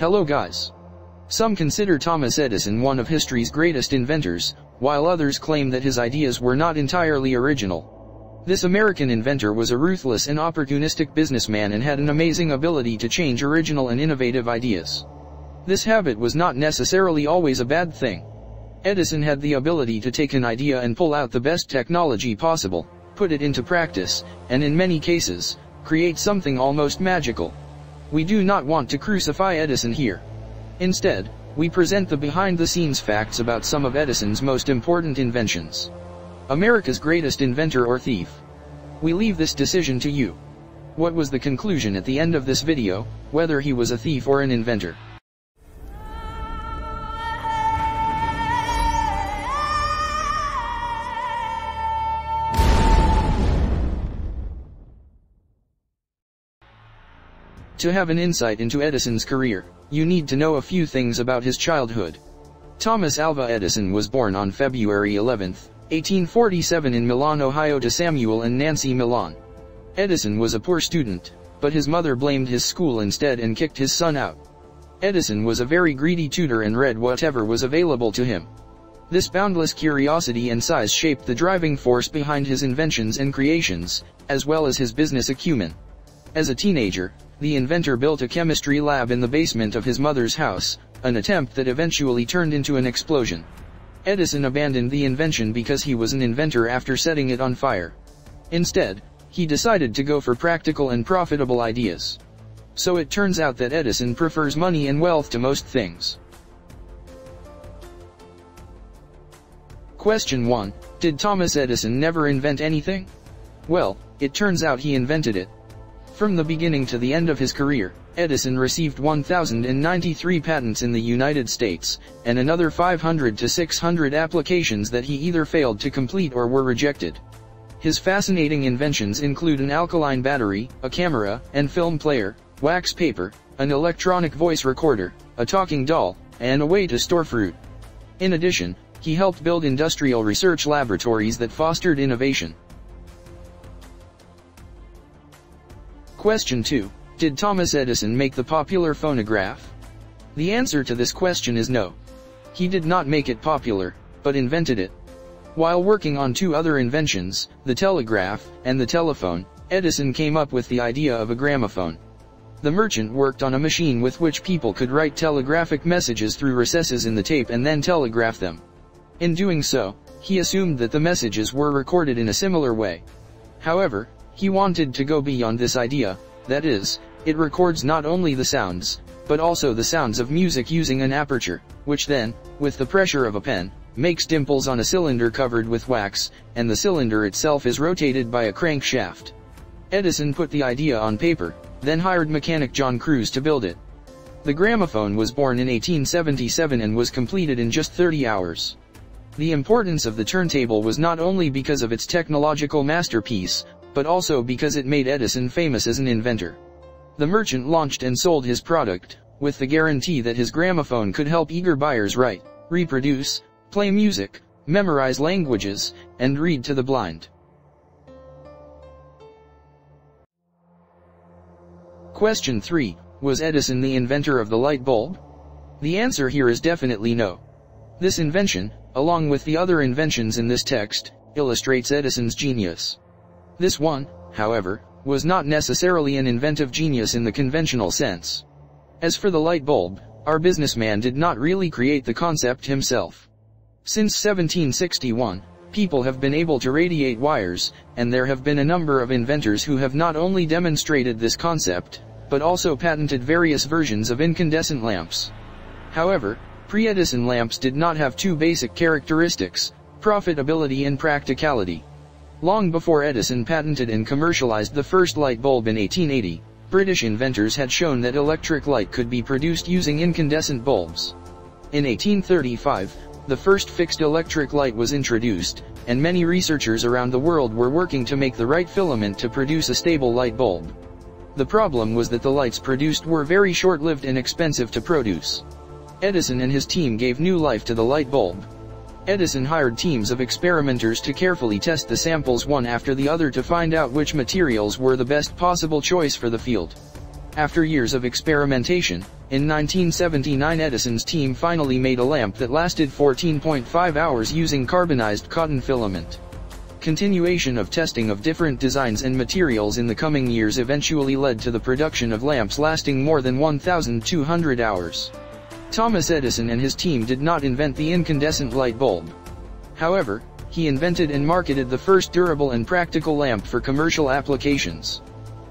Hello guys. Some consider Thomas Edison one of history's greatest inventors, while others claim that his ideas were not entirely original. This American inventor was a ruthless and opportunistic businessman and had an amazing ability to change original and innovative ideas. This habit was not necessarily always a bad thing. Edison had the ability to take an idea and pull out the best technology possible, put it into practice, and in many cases, create something almost magical. We do not want to crucify Edison here. Instead, we present the behind-the-scenes facts about some of Edison's most important inventions. America's greatest inventor or thief? We leave this decision to you. What was the conclusion at the end of this video, whether he was a thief or an inventor? To have an insight into Edison's career, you need to know a few things about his childhood. Thomas Alva Edison was born on February 11, 1847 in Milan, Ohio to Samuel and Nancy Milan. Edison was a poor student, but his mother blamed his school instead and kicked his son out. Edison was a very greedy tutor and read whatever was available to him. This boundless curiosity and size shaped the driving force behind his inventions and creations, as well as his business acumen. As a teenager, the inventor built a chemistry lab in the basement of his mother's house, an attempt that eventually turned into an explosion. Edison abandoned the invention because he was an inventor after setting it on fire. Instead, he decided to go for practical and profitable ideas. So it turns out that Edison prefers money and wealth to most things. Question 1. Did Thomas Edison never invent anything? Well, it turns out he invented it. From the beginning to the end of his career, Edison received 1,093 patents in the United States, and another 500 to 600 applications that he either failed to complete or were rejected. His fascinating inventions include an alkaline battery, a camera and film player, wax paper, an electronic voice recorder, a talking doll, and a way to store fruit. In addition, he helped build industrial research laboratories that fostered innovation. Question 2. Did Thomas Edison make the popular phonograph? The answer to this question is no. He did not make it popular, but invented it. While working on two other inventions, the telegraph and the telephone, Edison came up with the idea of a gramophone. The merchant worked on a machine with which people could write telegraphic messages through recesses in the tape and then telegraph them. In doing so, he assumed that the messages were recorded in a similar way. However, he wanted to go beyond this idea, that is, it records not only the sounds, but also the sounds of music using an aperture, which then, with the pressure of a pen, makes dimples on a cylinder covered with wax, and the cylinder itself is rotated by a crankshaft. Edison put the idea on paper, then hired mechanic John Cruz to build it. The gramophone was born in 1877 and was completed in just 30 hours. The importance of the turntable was not only because of its technological masterpiece, but also because it made Edison famous as an inventor. The merchant launched and sold his product, with the guarantee that his gramophone could help eager buyers write, reproduce, play music, memorize languages, and read to the blind. Question 3. Was Edison the inventor of the light bulb? The answer here is definitely no. This invention, along with the other inventions in this text, illustrates Edison's genius. This one, however, was not necessarily an inventive genius in the conventional sense. As for the light bulb, our businessman did not really create the concept himself. Since 1761, people have been able to radiate wires, and there have been a number of inventors who have not only demonstrated this concept, but also patented various versions of incandescent lamps. However, pre-Edison lamps did not have two basic characteristics: profitability and practicality. Long before Edison patented and commercialized the first light bulb in 1880, British inventors had shown that electric light could be produced using incandescent bulbs. In 1835, the first fixed electric light was introduced, and many researchers around the world were working to make the right filament to produce a stable light bulb. The problem was that the lights produced were very short-lived and expensive to produce. Edison and his team gave new life to the light bulb. Edison hired teams of experimenters to carefully test the samples one after the other to find out which materials were the best possible choice for the field. After years of experimentation, in 1979 Edison's team finally made a lamp that lasted 14.5 hours using carbonized cotton filament. Continuation of testing of different designs and materials in the coming years eventually led to the production of lamps lasting more than 1,200 hours. Thomas Edison and his team did not invent the incandescent light bulb. However, he invented and marketed the first durable and practical lamp for commercial applications.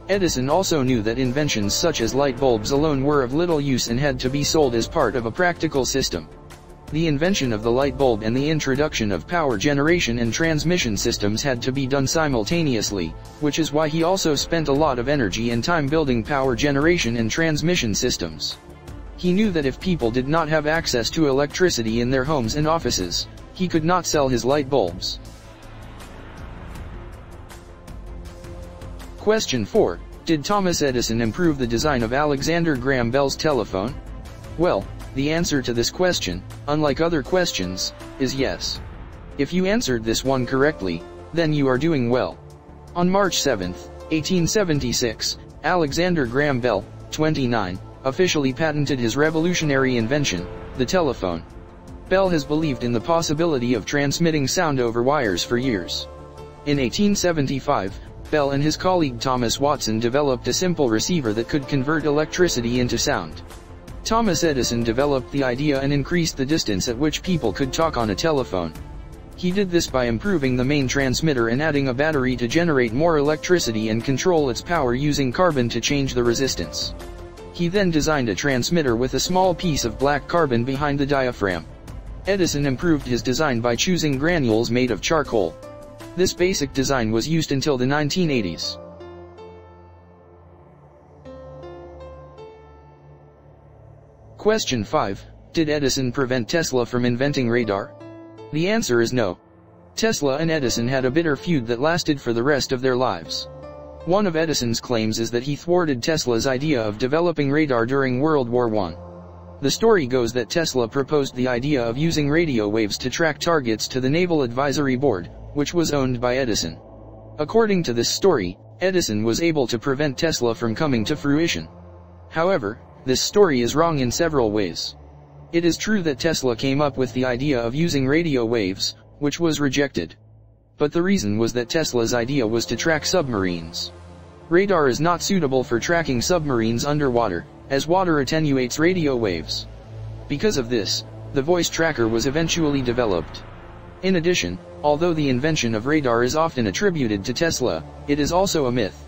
Edison also knew that inventions such as light bulbs alone were of little use and had to be sold as part of a practical system. The invention of the light bulb and the introduction of power generation and transmission systems had to be done simultaneously, which is why he also spent a lot of energy and time building power generation and transmission systems. He knew that if people did not have access to electricity in their homes and offices, he could not sell his light bulbs. Question 4. Did Thomas Edison improve the design of Alexander Graham Bell's telephone? Well, the answer to this question, unlike other questions, is yes. If you answered this one correctly, then you are doing well. On March 7, 1876, Alexander Graham Bell, 29, officially patented his revolutionary invention, the telephone. Bell has believed in the possibility of transmitting sound over wires for years. In 1875, Bell and his colleague Thomas Watson developed a simple receiver that could convert electricity into sound. Thomas Edison developed the idea and increased the distance at which people could talk on a telephone. He did this by improving the main transmitter and adding a battery to generate more electricity and control its power using carbon to change the resistance. He then designed a transmitter with a small piece of black carbon behind the diaphragm. Edison improved his design by choosing granules made of charcoal. This basic design was used until the 1980s. Question 5. Did Edison prevent Tesla from inventing radar? The answer is no. Tesla and Edison had a bitter feud that lasted for the rest of their lives. One of Edison's claims is that he thwarted Tesla's idea of developing radar during World War I. The story goes that Tesla proposed the idea of using radio waves to track targets to the Naval Advisory Board, which was owned by Edison. According to this story, Edison was able to prevent Tesla from coming to fruition. However, this story is wrong in several ways. It is true that Tesla came up with the idea of using radio waves, which was rejected. But the reason was that Tesla's idea was to track submarines. Radar is not suitable for tracking submarines underwater, as water attenuates radio waves. Because of this, the voice tracker was eventually developed. In addition, although the invention of radar is often attributed to Tesla, it is also a myth.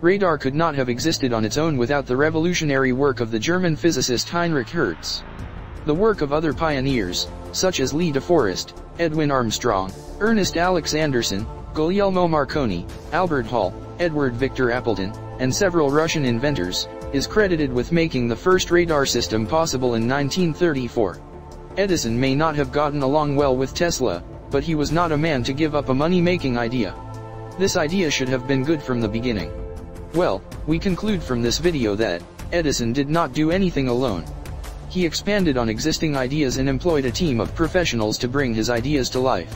Radar could not have existed on its own without the revolutionary work of the German physicist Heinrich Hertz. The work of other pioneers, such as Lee de Forest, Edwin Armstrong, Ernest Alex Anderson, Guglielmo Marconi, Albert Hall, Edward Victor Appleton, and several Russian inventors, is credited with making the first radar system possible in 1934. Edison may not have gotten along well with Tesla, but he was not a man to give up a money-making idea. This idea should have been good from the beginning. Well, we conclude from this video that Edison did not do anything alone. He expanded on existing ideas and employed a team of professionals to bring his ideas to life.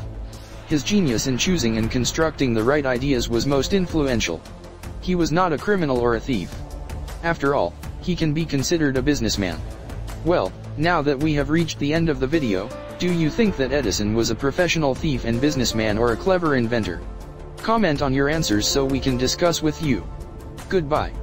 His genius in choosing and constructing the right ideas was most influential. He was not a criminal or a thief. After all, he can be considered a businessman. Well, now that we have reached the end of the video, do you think that Edison was a professional thief and businessman or a clever inventor? Comment on your answers so we can discuss with you. Goodbye.